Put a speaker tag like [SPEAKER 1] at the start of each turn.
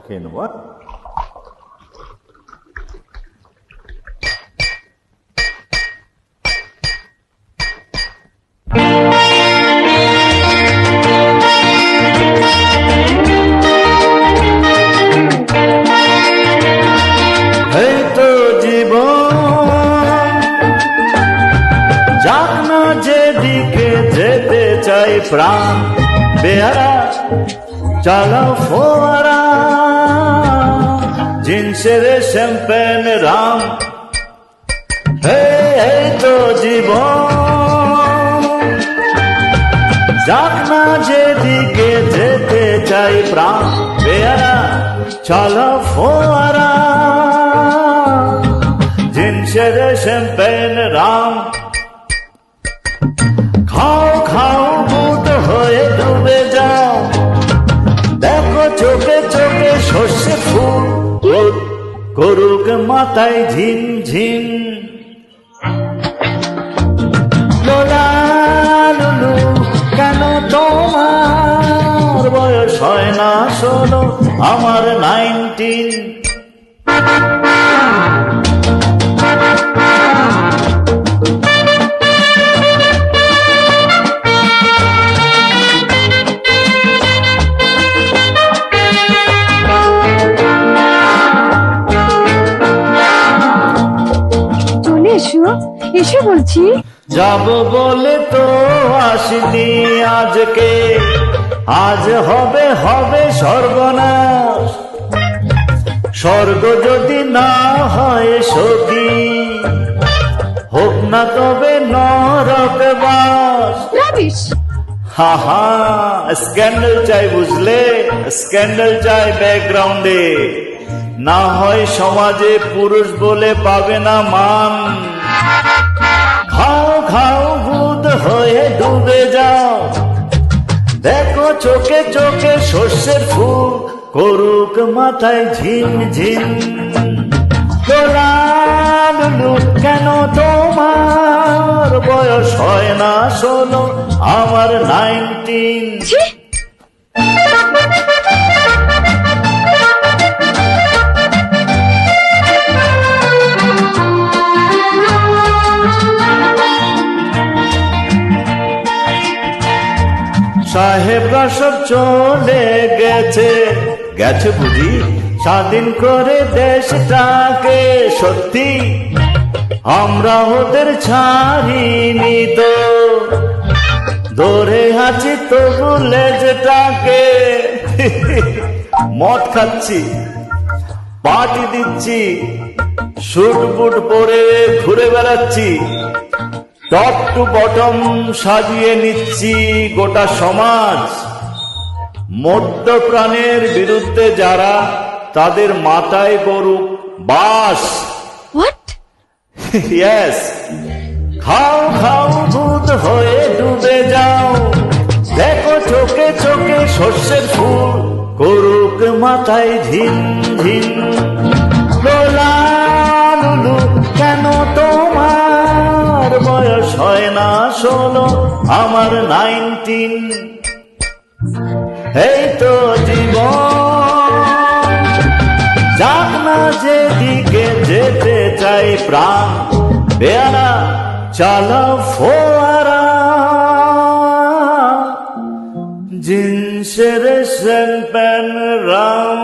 [SPEAKER 1] খেয়ে নেবো। এই তো জীবন, যাক না যেদিকে যেতে চাই প্রাণ, বেহারা চালাও ফোয়ারা, জিন্সের শ্যাম্পেন রাম। এই তো জীবন, যাক না যেদিকে যেতে চাই প্রাণ, বেহারা চালাও ফোয়ারা, জিন্সের শ্যাম্পেন রাম। খাও খাও বুট হয়ে ডুবে যাও, দেখো চোখে চোখে সর্ষে ফুল, করুক মাথায় ঝিম ঝিম। লোলা লুলু কেন তোমার বয়স হয় না 16, আমার 19।
[SPEAKER 2] এসে বলছি
[SPEAKER 1] যাব বলে তো আসিনি আজকে, আজ হবে হবে সর্বনাশ। স্বর্গ যদি না হয় সখী, হোক না তবে নরকবাস। হা হা, স্ক্যান্ডাল চাই বুঝলে, স্ক্যান্ডাল চাই ব্যাকগ্রাউন্ডে, না হয় সমাজে পুরুষ বলে পাবে না মান। খাও খাও ভূত হয়ে ডুবে যাও, দেখো চোখে চোখে সর্ষের ফুল, করুক মাথায় ঝিম ঝিম। লোলা লুলু কেন তোমার বয়স হয় না 16, আমার 19। সাহেবরা সব চলে গেছে, গেছে বুঝি স্বাধীন করে দেশটাকে। সত্যি আমরা ওদের ছাড়িনি তো, ধরে আছি তবু লেজটাকে। মদ খাচ্ছি, পার্টি দিচ্ছি, শুট বুট পরে ঘুরে বেড়াচ্ছি, টপ টু বটম সাজিয়ে নিচ্ছি গোটা সমাজ। মদ্যপ্রাণের বিরুদ্ধে যারা, তাদের মাথায় করুক বাস। ইয়েস, খাও খাও ভূত হয়ে ডুবে যাও, দেখো চোখে চোখে সর্ষের ফুল, করুক মাথায় ঝিম ঝিম। লোলা লুলু কেন তোমার বয়স হয় না 16, আমার 19। এই তো জীবন, যাক না যেদিকে যেতে চাই প্রাণ, বেয়ারা চালাও ফোয়ারা, জিন্সের শ্যাম্পেন রাম।